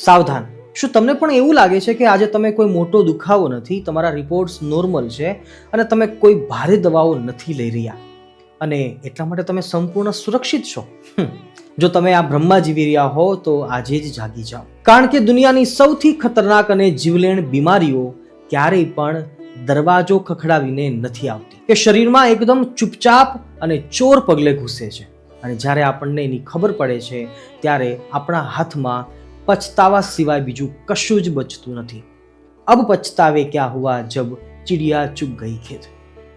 સાવધાન, શું તમને પણ એવું લાગે છે કે આજે તમે કોઈ મોટો દુખાવો નથી, તમારા રિપોર્ટ્સ નોર્મલ છે અને તમે કોઈ ભારે દવાઓ નથી લઈ રહ્યા અને એટલા માટે તમે સંપૂર્ણ સુરક્ષિત છો? જો તમે આ ભ્રમમાં જીવી રહ્યા હો તો આજે જ જાગી જાઓ, કારણ કે દુનિયાની સૌથી ખતરનાક અને જીવલેણ બીમારીઓ ક્યારેય પણ દરવાજો ખખડાવીને નથી આવતી. એ શરીરમાં એકદમ ચૂપચાપ અને ચોર પગલે ઘૂસે છે અને જ્યારે આપણને એની ખબર પડે છે ત્યારે આપણા હાથમાં પછતાવા સિવાય બીજું કશું જ બચતું નથી. અબ પછતાવે ક્યાં હુઆ જબ ચિડિયા ચુગ ગઈ ખેત.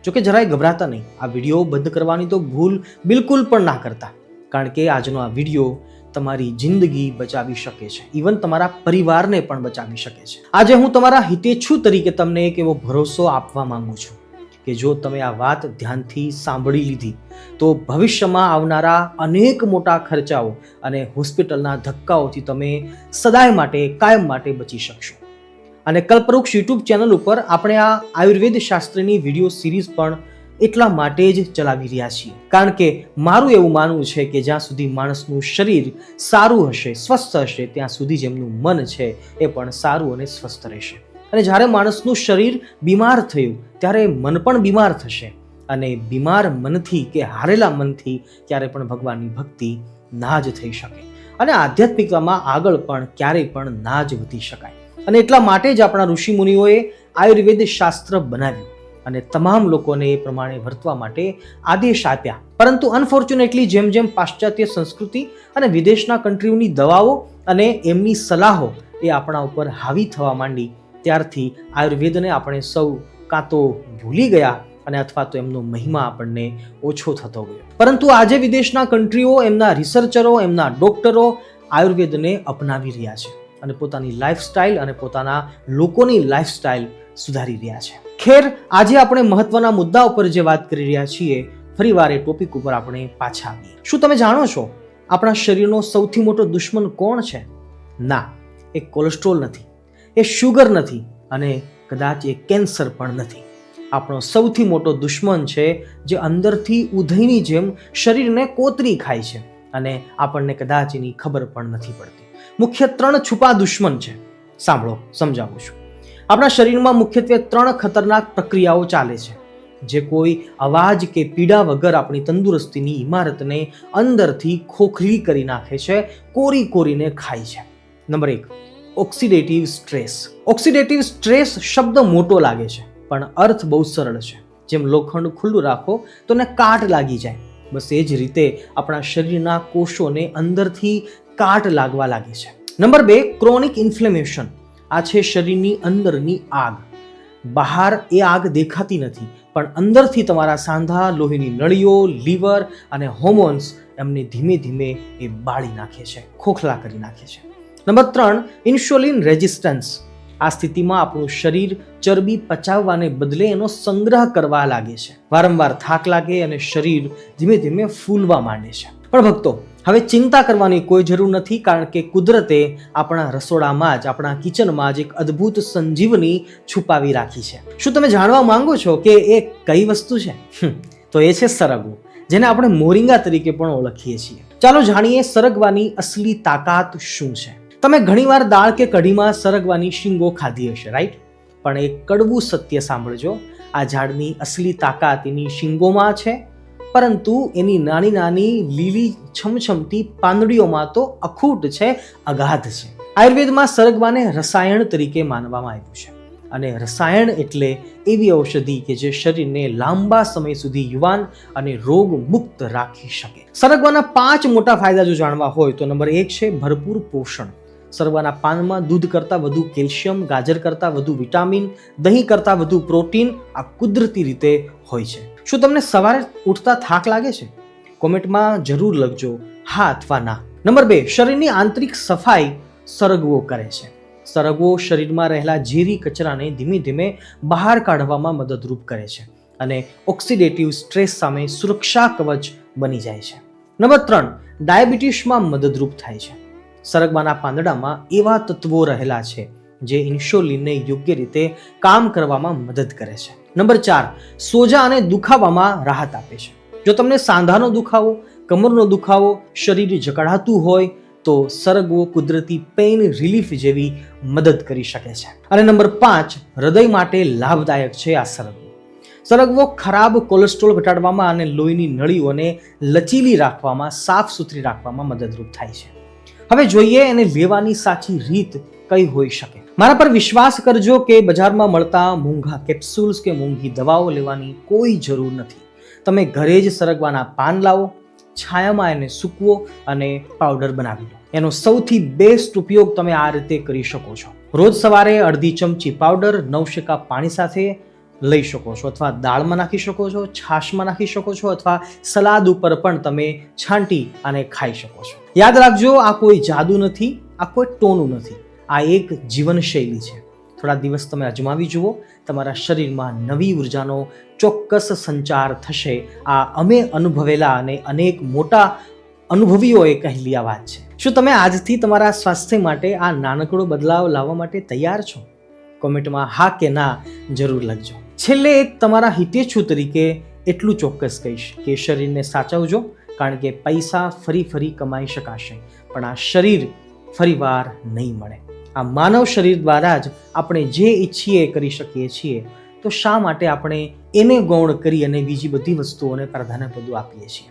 જોકે જરાય ગભરાતા નહીં, આ વિડીયો બંધ કરવાની તો ભૂલ બિલકુલ પણ ના કરતા, કારણ કે આજનો આ વિડીયો તમારી જિંદગી બચાવી શકે છે, ઇવન તમારા પરિવારને પણ બચાવી શકે છે. આજે હું તમારા હિતેચ્છુ તરીકે તમને એક એવો ભરોસો આપવા માંગુ છું કે જો તમે આ વાત ધ્યાનથી સાંભળી લીધી તો ભવિષ્યમાં આવનારા અનેક મોટા ખર્ચાઓ અને હોસ્પિટલના ધક્કાઓથી તમે સદાય માટે, કાયમ માટે બચી શકશો. અને કલ્પવૃક્ષ યુટ્યુબ ચેનલ ઉપર આપણે આ આયુર્વેદ શાસ્ત્રની વિડીયો સિરીઝ પણ એટલા માટે જ ચલાવી રહ્યા છીએ, કારણ કે મારું એવું માનવું છે કે જ્યાં સુધી માણસનું શરીર સારું હશે, સ્વસ્થ હશે, ત્યાં સુધી જ એમનું મન છે એ પણ સારું અને સ્વસ્થ રહેશે. અને જ્યારે માણસનું શરીર બીમાર થયું ત્યારે મન પણ બીમાર થશે અને બીમાર મનથી કે હારેલા મનથી ક્યારે પણ ભગવાનની ભક્તિ ના જ થઈ શકે અને આધ્યાત્મિકતામાં આગળ પણ ક્યારેય પણ ના જ વધી શકાય. અને એટલા માટે જ આપણા ઋષિમુનિઓએ આયુર્વેદ શાસ્ત્ર બનાવ્યું અને તમામ લોકોને એ પ્રમાણે વર્તવા માટે આદેશ આપ્યા. પરંતુ અનફોર્ચ્યુનેટલી જેમ જેમ પાશ્ચાત્ય સંસ્કૃતિ અને વિદેશના કન્ટ્રીઓની દવાઓ અને એમની સલાહો એ આપણા ઉપર હાવી થવા માંડી, ત્યારથી આયુર્વેદને આપણે સૌ કાં તો ભૂલી ગયા અને અથવા તો એમનો મહિમા આપણને ઓછો થતો ગયો. પરંતુ આજે વિદેશના કન્ટ્રીઓ, એમના રિસર્ચરો, એમના ડોક્ટરો આયુર્વેદને અપનાવી રહ્યા છે અને પોતાની લાઈફસ્ટાઈલ અને પોતાના લોકોની લાઈફસ્ટાઈલ સુધારી રહ્યા છે. ખેર, આજે આપણે મહત્વના મુદ્દા ઉપર જે વાત કરી રહ્યા છીએ, ફરીવાર એ ટોપિક ઉપર આપણે પાછા આવીએ. શું તમે જાણો છો આપણા શરીરનો સૌથી મોટો દુશ્મન કોણ છે? ના, એ કોલેસ્ટ્રોલ નથી, એ શુગર નથી અને કદાચ એ કેન્સર પણ નથી. આપણો સૌથી મોટો દુશ્મન છે જે અંદરથી ઉધઈની જેમ શરીરને કોતરી ખાય છે અને આપણને કદાચ એની ખબર પણ નથી પડતી. મુખ્ય 3 છુપા દુશ્મન છે. સાંભળો, સમજાવું છું. આપણા શરીરમાં મુખ્યત્વે 3 ખતરનાક પ્રક્રિયાઓ ચાલે છે જે કોઈ અવાજ કે પીડા વગર આપણી તંદુરસ્તીની ઇમારતને અંદરથી ખોખલી કરી નાખે છે, કોરી કોરીને ખાય છે. Number 1, oxidative stress. Oxidative stress શબ્દ મોટો લાગે છે પણ અર્થ બહુ સરળ છે. જેમ લોખંડ ખુલ્લું રાખો તો એને કાટ લાગી જાય, બસ એ જ રીતે આપણા શરીરના કોષોને અંદરથી કાટ લાગવા લાગે છે. Number 2, chronic inflammation. આ છે શરીરની અંદરની આગ. બહાર એ આગ દેખાતી નથી પણ અંદરથી તમારા સાંધા, લોહીની નળીઓ, લીવર અને હોર્મોન્સ એમને ધીમે ધીમે એ બાળી નાખે છે, ખોખલા કરી નાખે છે. Number 3, insulin resistance. આ સ્થિતિમાં આપણું શરીર ચરબી પચાવવાને બદલે એનો સંગ્રહ કરવા લાગે છે. વારંવાર થાક લાગે અને શરીર ધીમે ધીમે ફૂલવા માંડે છે. પણ ભક્તો, હવે ચિંતા કરવાની કોઈ જરૂર નથી, કારણ કે કુદરતે આપણા રસોડામાં જ, આપણા કિચનમાં જ એક અદ્ભુત સંજીવની છુપાવી રાખી છે. શું તમે જાણવા માંગો છો કે એ કઈ વસ્તુ છે? તો એ છે સરગવો, જેને આપણે મોરિંગા તરીકે પણ ઓળખીએ છીએ. ચાલો જાણીએ સરગવાની અસલી તાકાત શું છે. તમે ઘણીવાર દાળ કે કઢીમાં સરગવાની શીંગો ખાધી હશે, રાઈટ? પણ એક કડવું સત્ય સાંભળજો, આ ઝાડની અસલી તાકાત એની શીંગોમાં છે, પરંતુ એની નાની નાની લીલી છમછમતી પાંદડીઓમાં તો અખૂટ છે, અગાધ છે. આયુર્વેદમાં સરગવાને રસાયણ તરીકે માનવામાં આવ્યું છે અને રસાયણ એટલે એવી ઔષધિ કે જે શરીરને લાંબા સમય સુધી યુવાન અને રોગ મુક્ત રાખી શકે. સરગવાના 5 મોટા ફાયદા જો જાણવા હોય તો નંબર 1 છે ભરપૂર પોષણ. સરગવાના પાનમાં દૂધ કરતાં વધુ કેલ્શિયમ, ગાજર કરતાં વધુ વિટામિન, દહીં કરતાં વધુ પ્રોટીન આ કુદરતી રીતે હોય છે. શું તમને સવારે ઉઠતા થાક લાગે છે? કોમેન્ટમાં જરૂર લખજો હા અથવા ના. નંબર 2, શરીરની આંતરિક સફાઈ સરગવો કરે છે. સરગવો શરીરમાં રહેલા ઝેરી કચરાને ધીમે ધીમે બહાર કાઢવામાં મદદરૂપ કરે છે અને ઓક્સિડેટિવ સ્ટ્રેસ સામે સુરક્ષા કવચ બની જાય છે. નંબર 3, ડાયાબિટીસમાં મદદરૂપ થાય છે. સરગવાના પાંદડામાં એવા તત્વો રહેલા છે જે ઇન્સ્યુલિનને યોગ્ય રીતે કામ કરવામાં મદદ કરે છે. નંબર 4, સોજા અને દુખાવામાં રાહત આપે છે. જો તમને સાંધાનો દુખાવો, કમરનો દુખાવો, શરીર જકડાતું હોય, તો સરગવો કુદરતી પેઇન રિલીફ જેવી મદદ કરી શકે છે. અને નંબર 5, હૃદય માટે લાભદાયક છે આ સરગવો. સરગવો ખરાબ કોલેસ્ટ્રોલ ઘટાડવામાં અને લોહીની નળીઓને લચીલી રાખવામાં, સાફ સુથરી રાખવામાં મદદરૂપ થાય છે. હવે જોઈએ એને લેવાની સાચી રીત કઈ હોઈ શકે. મારા પર વિશ્વાસ કરજો કે બજારમાં મળતા મોંઘા કેપ્સ્યુલ્સ કે મોંઘી દવાઓ લેવાની કોઈ જરૂર નથી. તમે ઘરે જ સરગવાના પાન લાવો, છાયામાં એને સૂકવો અને પાવડર બનાવી લો. એનો સૌથી બેસ્ટ ઉપયોગ તમે આ રીતે કરી શકો છો. રોજ સવારે અડધી ચમચી પાવડર નવશેકા પાણી સાથે લઈ શકો છો, અથવા દાળમાં નાખી શકો છો, છાશમાં નાખી શકો છો, અથવા સલાદ ઉપર પણ તમે છાંટી અને ખાઈ શકો છો. યાદ રાખજો, આ કોઈ જાદુ નથી, આ કોઈ ટોનું નથી, આ એક જીવનશૈલી છે. થોડા દિવસ તમે અજમાવી જુઓ, તમારા શરીરમાં નવી ઉર્જાનો ચોક્કસ સંચાર થશે. આ અમે અનુભવેલા અને અનેક મોટા અનુભવીઓએ કહેલી આ વાત છે. શું તમે આજથી તમારા સ્વાસ્થ્ય માટે આ નાનકડો બદલાવ લાવવા માટે તૈયાર છો? કોમેન્ટમાં હા કે ના જરૂર લખજો. છેલ્લે એક તમારા હિતેચ્છુ તરીકે એટલું ચોક્કસ કહીશ કે શરીરને સાચવજો, કારણ કે પૈસા ફરી કમાઈ શકાશે, પણ આ શરીર ફરીવાર નહીં મળે. આ માનવ શરીર દ્વારા જ આપણે જે ઈચ્છીએ કરી શકીએ છીએ, તો શા માટે આપણે એને ગૌણ કરી અને બીજી બધી વસ્તુઓને પ્રાધાન્ય બધું આપીએ છીએ?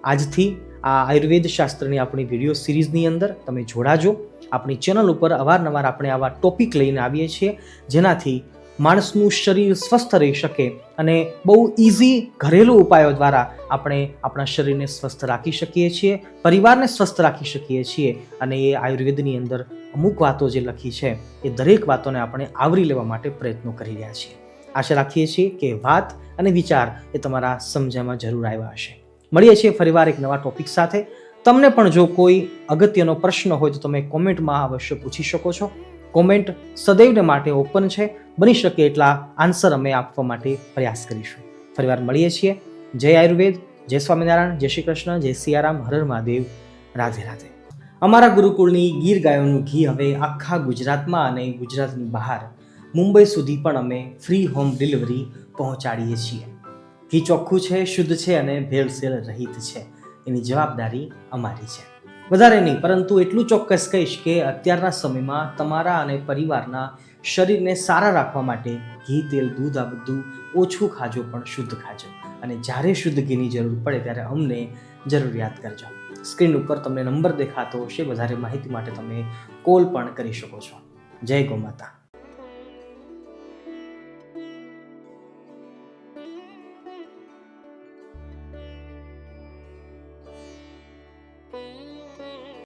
આજથી આ આયુર્વેદ શાસ્ત્રની આપણી વિડીયો સિરીઝની અંદર તમે જોડાજો. આપણી ચેનલ ઉપર અવારનવાર આપણે આવા ટોપિક લઈને આવીએ છીએ, જેનાથી માણસનું શરીર સ્વસ્થ રહી શકે અને બહુ ઇઝી ઘરેલું ઉપાયો દ્વારા આપણે આપણા શરીરને સ્વસ્થ રાખી શકીએ છીએ, પરિવારને સ્વસ્થ રાખી શકીએ છીએ. અને એ આયુર્વેદની અંદર અમુક વાતો જે લખી છે એ દરેક વાતોને આપણે આવરી લેવા માટે પ્રયત્નો કરી રહ્યા છીએ. આશા રાખીએ છીએ કે વાત અને વિચાર એ તમારા સમજવામાં જરૂર આવ્યા હશે. મળીએ છીએ ફરીવાર એક નવા ટોપિક સાથે. તમને પણ જો કોઈ અગત્યનો પ્રશ્ન હોય તો તમે કોમેન્ટમાં અવશ્ય પૂછી શકો છો. કોમેન્ટ સદૈવને માટે ઓપન છે. બની શકે એટલા આન્સર અમે આપવા માટે પ્રયાસ કરીશું. ફરીવાર મળીએ છીએ. જય આયુર્વેદ, જય સ્વામિનારાયણ, જય શ્રી કૃષ્ણ, જય સિયારામ, હર હર મહાદેવ, રાધે રાધે. અમારા ગુરુકુળની ગીર ગાયોનું ઘી હવે આખા ગુજરાતમાં અને ગુજરાતની બહાર મુંબઈ સુધી પણ અમે ફ્રી હોમ ડિલિવરી પહોંચાડીએ છીએ. ઘી ચોખ્ખું છે, શુદ્ધ છે અને ભેળસેળ રહિત છે. એની જવાબદારી અમારી છે. વધારે નહીં, પરંતુ એટલું ચોક્કસ કહીશ કે અત્યારના સમયમાં તમારા અને પરિવારના શરીરને સારા રાખવા માટે ઘી, તેલ, દૂધ આ બધું ઓછું ખાજો, પણ શુદ્ધ ખાજો. અને જ્યારે શુદ્ધ ઘીની જરૂર પડે ત્યારે અમને જરૂર યાદ કરજો. સ્ક્રીન ઉપર તમને નંબર દેખાતો હશે. વધારે માહિતી માટે તમે કોલ પણ કરી શકો છો. જય ગૌ માતા.